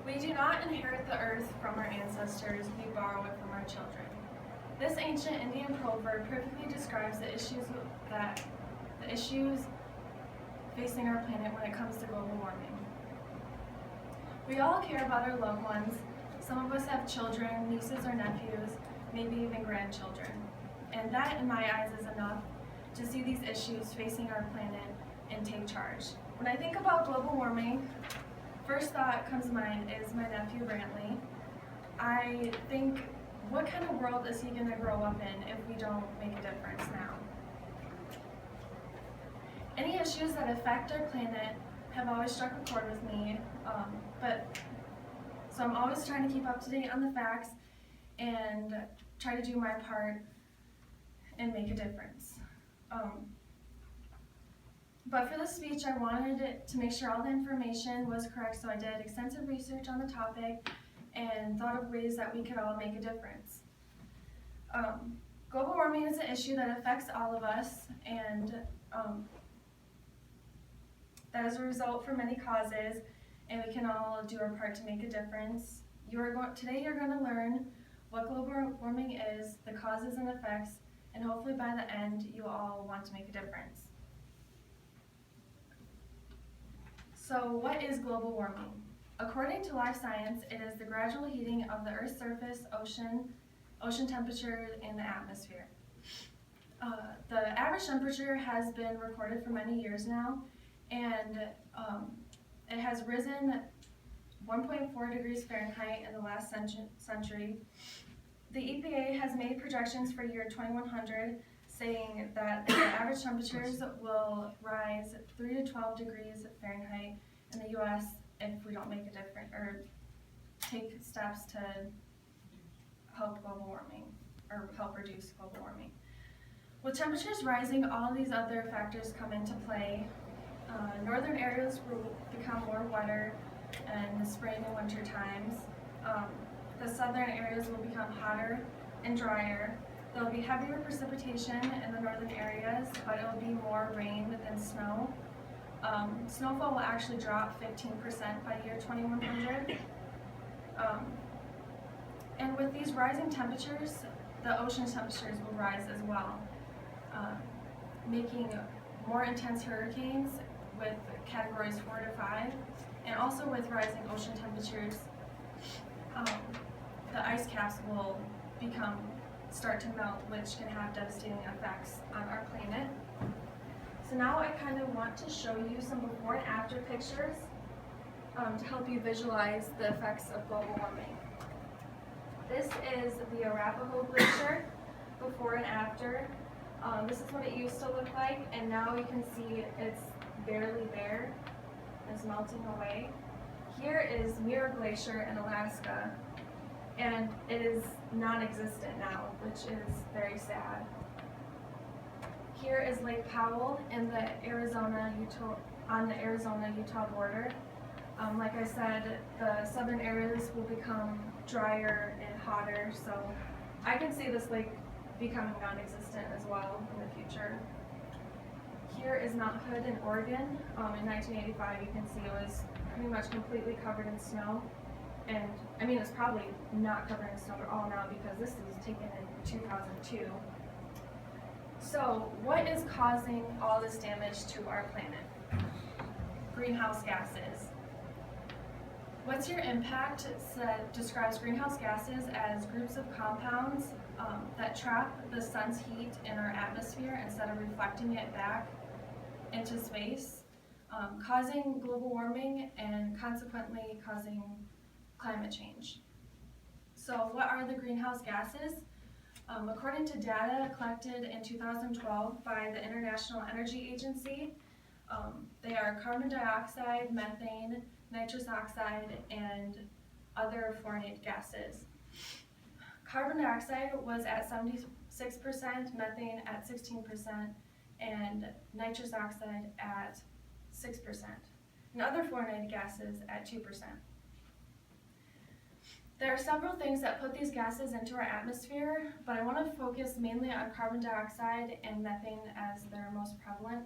We do not inherit the earth from our ancestors, we borrow it from our children. This ancient Indian proverb perfectly describes the issues facing our planet when it comes to global warming. We all care about our loved ones. Some of us have children, nieces or nephews, maybe even grandchildren. And that, in my eyes, is enough to see these issues facing our planet and take charge. When I think about global warming, first thought comes to mind is my nephew Brantley. I think, what kind of world is he going to grow up in if we don't make a difference now? Any issues that affect our planet have always struck a chord with me, so I'm always trying to keep up to date on the facts and try to do my part and make a difference. But for this speech, I wanted to make sure all the information was correct, so I did extensive research on the topic and thought of ways that we could all make a difference. Global warming is an issue that affects all of us, and that is a result from many causes, and we can all do our part to make a difference. Today you're going to learn what global warming is, the causes and effects, and hopefully by the end you all want to make a difference. So what is global warming? According to life science, it is the gradual heating of the Earth's surface, ocean temperature, and the atmosphere. The average temperature has been recorded for many years now, and it has risen 1.4 degrees Fahrenheit in the last century. The EPA has made projections for year 2100 saying that the average temperatures will rise 3 to 12 degrees Fahrenheit in the U.S. if we don't make a difference or take steps to help global warming or help reduce global warming. With temperatures rising, all these other factors come into play. Northern areas will become more wetter in the spring and winter times. The southern areas will become hotter and drier. There will be heavier precipitation in the northern areas, but it will be more rain than snow. Snowfall will actually drop 15% by year 2100. And with these rising temperatures, the ocean temperatures will rise as well, making more intense hurricanes with categories 4 to 5, and also with rising ocean temperatures, the ice caps will start to melt, which can have devastating effects on our planet. So now I kind of want to show you some before and after pictures to help you visualize the effects of global warming. This is the Arapahoe Glacier before and after. This is what it used to look like, and now you can see it's barely there. It's melting away. Here is Muir Glacier in Alaska, and it is non-existent now, which is very sad. Here is Lake Powell in the on the Arizona-Utah border. Like I said, the southern areas will become drier and hotter, so I can see this lake becoming non-existent as well in the future. Here is Mount Hood in Oregon. In 1985, you can see it was pretty much completely covered in snow. And I mean, it's probably not covered in snow at all now because this was taken in 2002. So what is causing all this damage to our planet? Greenhouse gases. What's Your Impact describes greenhouse gases as groups of compounds that trap the sun's heat in our atmosphere instead of reflecting it back into space, causing global warming and consequently causing climate change. So what are the greenhouse gases? According to data collected in 2012 by the International Energy Agency, they are carbon dioxide, methane, nitrous oxide, and other fluorinated gases. Carbon dioxide was at 76%, methane at 16%, and nitrous oxide at 6%, and other fluorinated gases at 2%. There are several things that put these gases into our atmosphere, but I want to focus mainly on carbon dioxide and methane as they're most prevalent.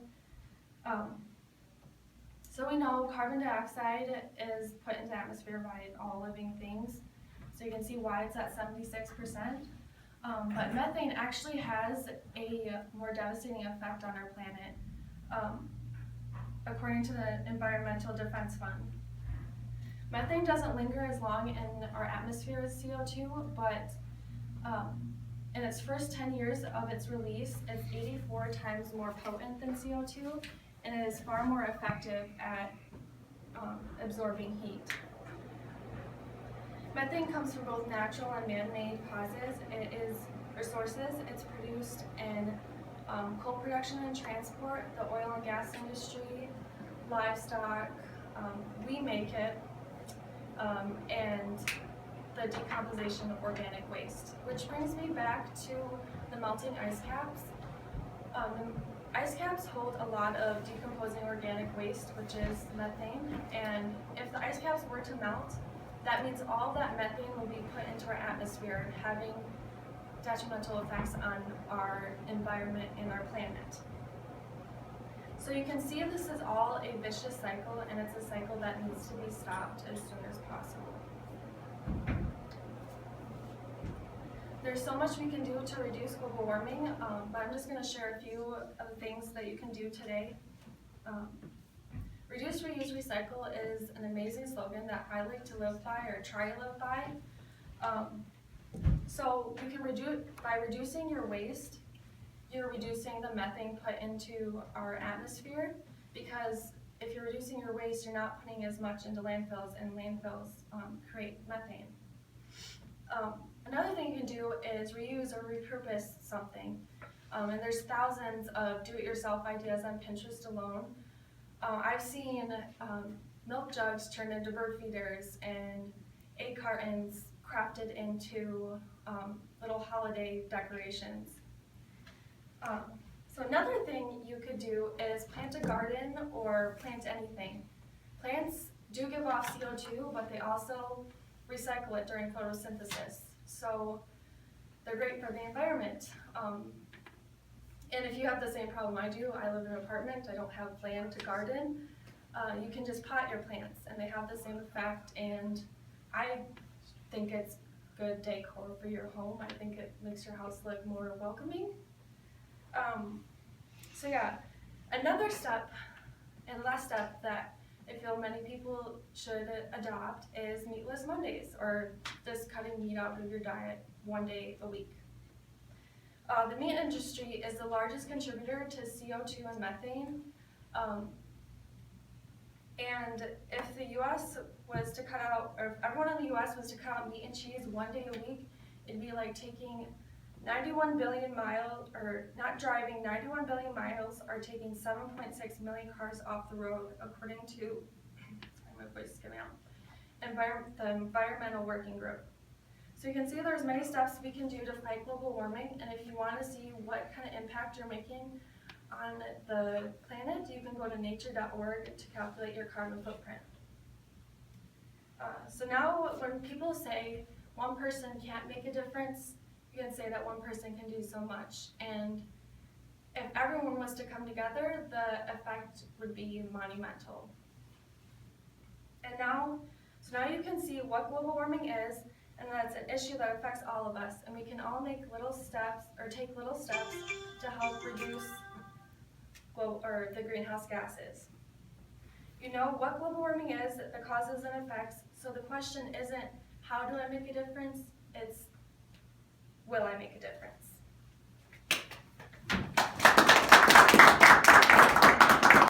So we know carbon dioxide is put into the atmosphere by all living things. So you can see why it's at 76%. But methane actually has a more devastating effect on our planet, according to the Environmental Defense Fund. Methane doesn't linger as long in our atmosphere as CO2, but in its first 10 years of its release, it's 84 times more potent than CO2, and it is far more effective at absorbing heat. Methane comes from both natural and man-made causes. Sources. It's produced in coal production and transport, the oil and gas industry, livestock. We make it, and the decomposition of organic waste. Which brings me back to the melting ice caps. Ice caps hold a lot of decomposing organic waste, which is methane, and if the ice caps were to melt, that means all that methane will be put into our atmosphere, having detrimental effects on our environment and our planet. So you can see this is all a vicious cycle, and it's a cycle that needs to be stopped as soon as possible. There's so much we can do to reduce global warming, but I'm just going to share a few of the things that you can do today. Reduce, reuse, recycle is an amazing slogan that I like to live by, or try to live by. So you can by reducing your waste, you're reducing the methane put into our atmosphere, because if you're reducing your waste, you're not putting as much into landfills, and landfills create methane. Another thing you can do is reuse or repurpose something. And there's thousands of do-it-yourself ideas on Pinterest alone. I've seen milk jugs turned into bird feeders, and egg cartons crafted into little holiday decorations. So another thing you could do is plant a garden or plant anything. Plants do give off CO2, but they also recycle it during photosynthesis. So they're great for the environment. And if you have the same problem I do, I live in an apartment, I don't have land to garden, you can just pot your plants, and they have the same effect, and I think it's good decor for your home. I think it makes your house look more welcoming. So yeah, another step, and last step, that I feel many people should adopt is meatless Mondays, or just cutting meat out of your diet one day a week. The meat industry is the largest contributor to CO2 and methane. And if the U.S. was to cut out, or if everyone in the U.S. was to cut out meat and cheese one day a week, it'd be like taking 91 billion miles, or not driving 91 billion miles, or taking 7.6 million cars off the road, according to, sorry, my voice is giving out, the Environmental Working Group. So you can see there's many steps we can do to fight global warming, and if you want to see what kind of impact you're making on the planet, you can go to nature.org to calculate your carbon footprint. So now when people say one person can't make a difference, you can say that one person can do so much. And if everyone was to come together, the effect would be monumental. And now you can see what global warming is, and that's an issue that affects all of us, and we can all make little steps, or take little steps to help reduce the greenhouse gases. You know what global warming is, the causes and effects, so the question isn't how do I make a difference, it's